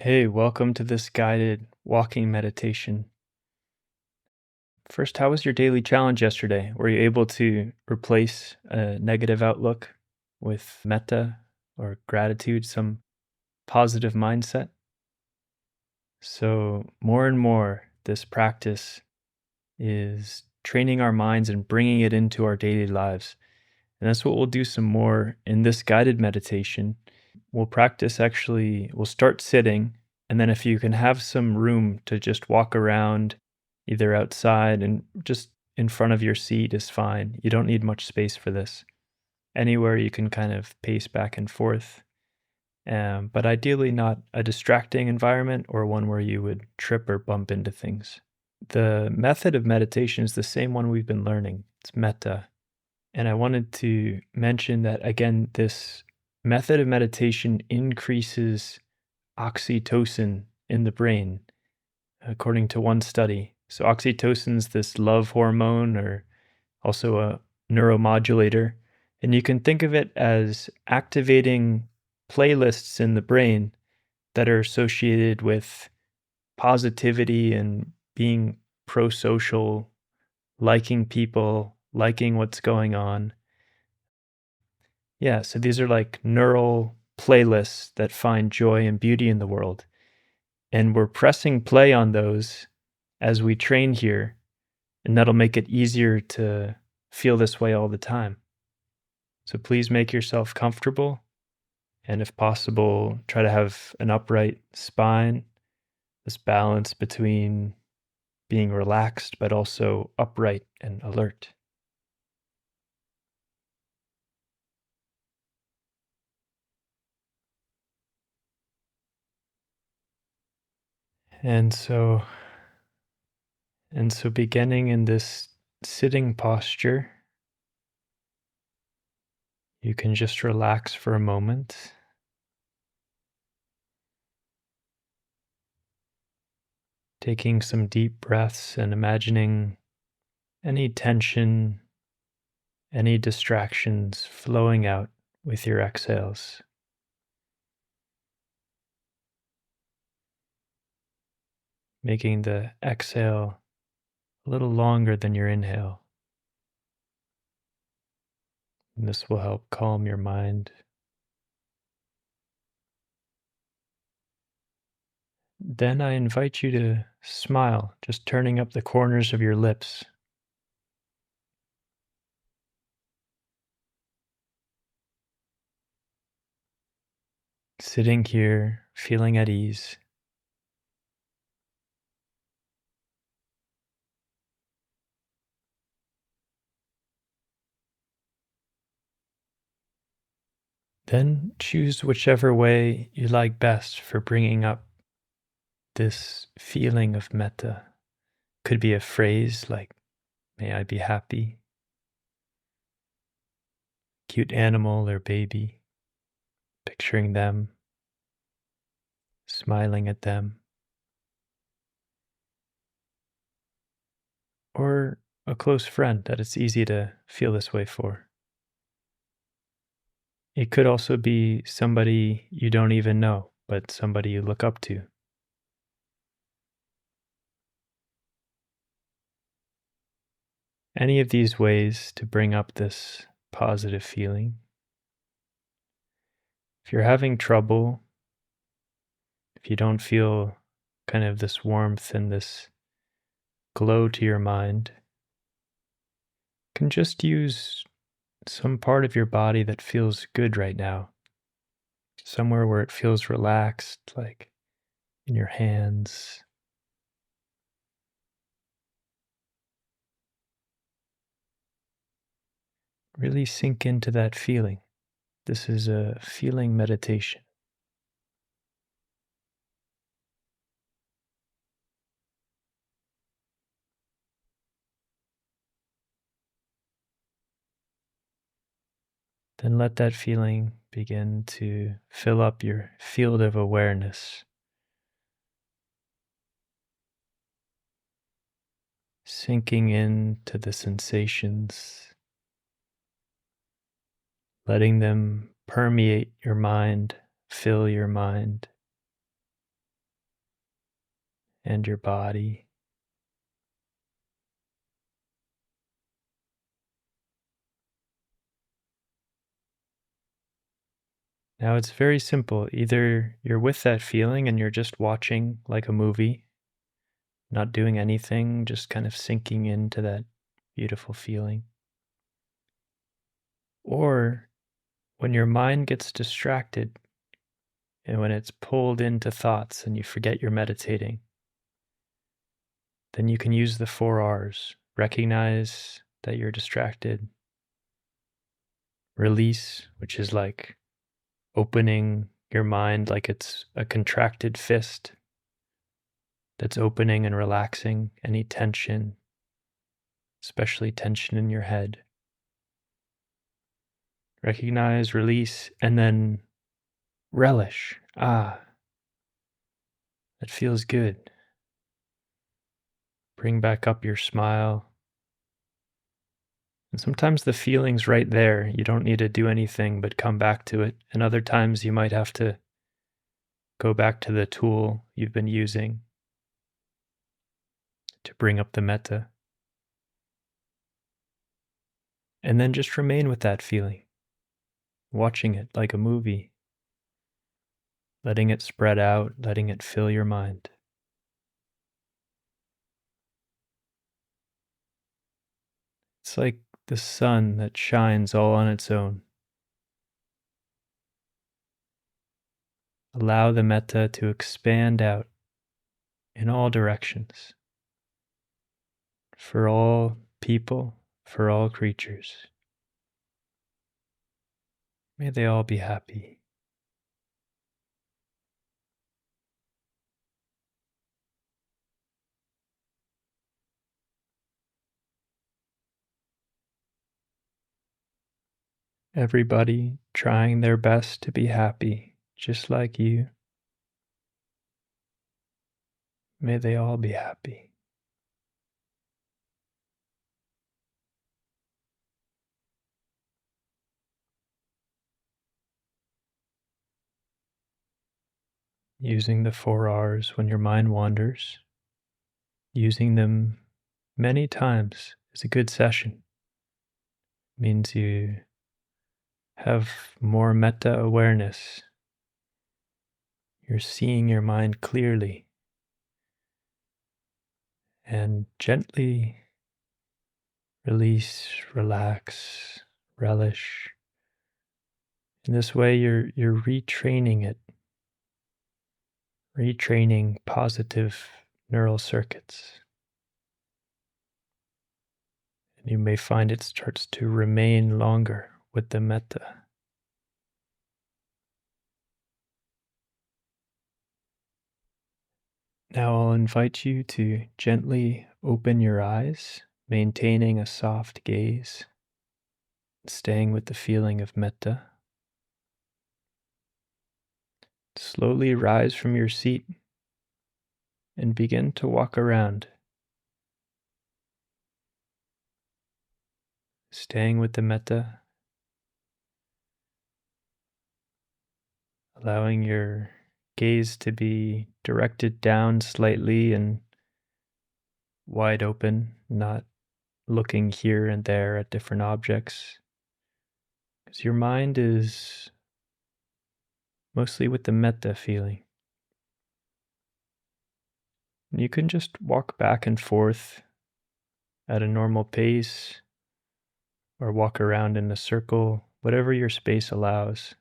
Hey, welcome to this guided walking meditation. First, how was your daily challenge yesterday? Were you able to replace a negative outlook with metta or gratitude, some positive mindset? So, more and more, this practice is training our minds and bringing it into our daily lives. And that's what we'll do some more in this guided meditation. We'll practice we'll start sitting. And then if you can have some room to just walk around, either outside and just in front of your seat is fine. You don't need much space for this. Anywhere you can kind of pace back and forth. But ideally, not a distracting environment or one where you would trip or bump into things. The method of meditation is the same one we've been learning. It's metta. And I wanted to mention that again, this method of meditation increases oxytocin in the brain, according to one study. So, oxytocin is this love hormone or also a neuromodulator. And you can think of it as activating playlists in the brain that are associated with positivity and being pro social, liking people, liking what's going on. Yeah, so these are like neural playlists that find joy and beauty in the world. And we're pressing play on those as we train here, and that'll make it easier to feel this way all the time. So please make yourself comfortable. And if possible, try to have an upright spine, this balance between being relaxed but also upright and alert. And so beginning in this sitting posture, you can just relax for a moment, taking some deep breaths and imagining any tension, any distractions flowing out with your exhales. Making the exhale a little longer than your inhale. And this will help calm your mind. Then I invite you to smile, just turning up the corners of your lips. Sitting here, feeling at ease. Then choose whichever way you like best for bringing up this feeling of metta. Could be a phrase like, may I be happy, cute animal or baby, picturing them, smiling at them, or a close friend that it's easy to feel this way for. It could also be somebody you don't even know, but somebody you look up to. Any of these ways to bring up this positive feeling. If you're having trouble, if you don't feel kind of this warmth and this glow to your mind, you can just use some part of your body that feels good right now. Somewhere where it feels relaxed, like in your hands. Really sink into that feeling. This is a feeling meditation. Then let that feeling begin to fill up your field of awareness, sinking into the sensations, letting them permeate your mind, fill your mind. and your body. Now it's very simple. Either you're with that feeling and you're just watching like a movie, not doing anything, just kind of sinking into that beautiful feeling. Or when your mind gets distracted and when it's pulled into thoughts and you forget you're meditating, then you can use the 4 R's. Recognize that you're distracted. Release, which is like opening your mind like it's a contracted fist that's opening and relaxing any tension, especially tension in your head. Recognize, release, and then relish. Ah, that feels good. Bring back up your smile. And sometimes the feeling's right there. You don't need to do anything but come back to it. And other times you might have to go back to the tool you've been using to bring up the metta. And then just remain with that feeling, watching it like a movie, letting it spread out, letting it fill your mind. It's like the sun that shines all on its own. Allow the metta to expand out in all directions for all people, for all creatures. May they all be happy. Everybody trying their best to be happy, just like you. May they all be happy. Using the 4 R's when your mind wanders, using them many times is a good session. It means you have more metta awareness. You're seeing your mind clearly and gently release, relax, relish. In this way, you're retraining it, retraining positive neural circuits. And you may find it starts to remain longer with the metta. Now I'll invite you to gently open your eyes, maintaining a soft gaze, staying with the feeling of metta. Slowly rise from your seat and begin to walk around, staying with the metta, allowing your gaze to be directed down slightly and wide open, not looking here and there at different objects. Because your mind is mostly with the metta feeling. And you can just walk back and forth at a normal pace or walk around in a circle, whatever your space allows.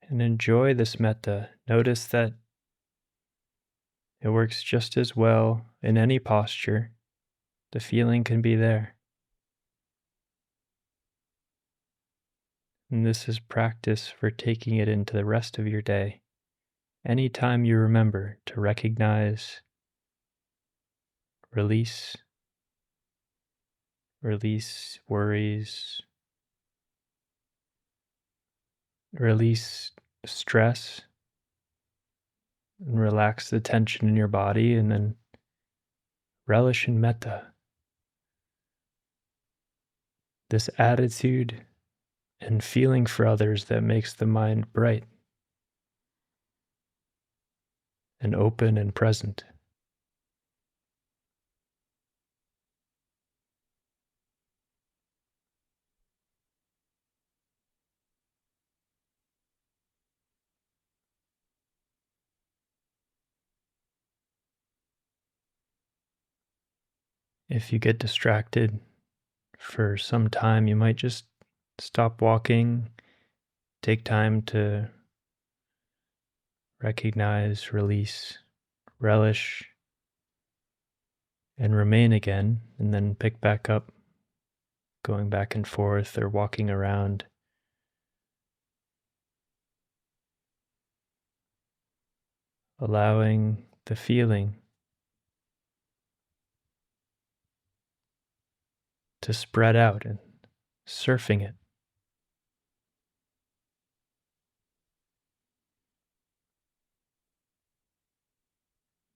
And enjoy this metta. Notice that it works just as well in any posture. The feeling can be there. And this is practice for taking it into the rest of your day. Anytime you remember to recognize, release, release worries, release stress, and relax the tension in your body, and then relish in metta. this attitude and feeling for others that makes the mind bright and open and present. If you get distracted for some time, you might just stop walking, take time to recognize, release, relish, and remain again, and then pick back up, going back and forth or walking around. Allowing the feeling to spread out and surfing it.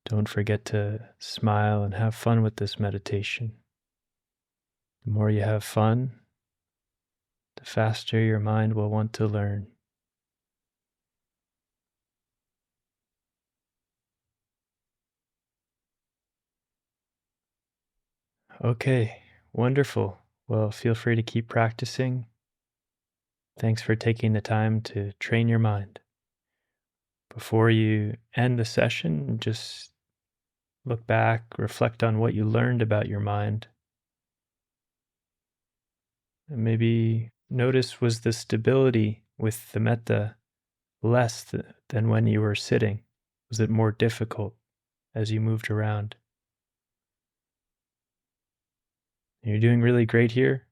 Don't forget to smile and have fun with this meditation. The more you have fun, the faster your mind will want to learn. Okay, wonderful. Well, feel free to keep practicing. Thanks for taking the time to train your mind. Before you end the session, just look back, reflect on what you learned about your mind, and maybe notice, was the stability with the metta less than when you were sitting? Was it more difficult as you moved around? You're doing really great here,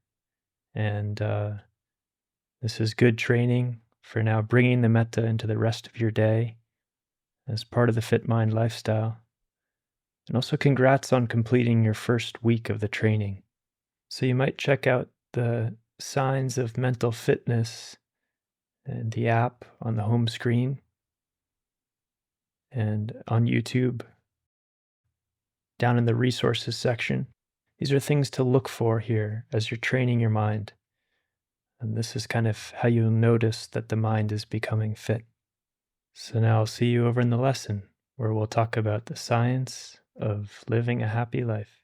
and this is good training for now bringing the metta into the rest of your day as part of the Fit Mind lifestyle. And also, congrats on completing your first week of the training. So, you might check out the Signs of Mental Fitness and the app on the home screen and on YouTube down in the resources section. These are things to look for here as you're training your mind. And this is kind of how you'll notice that the mind is becoming fit. So now I'll see you over in the lesson where we'll talk about the science of living a happy life.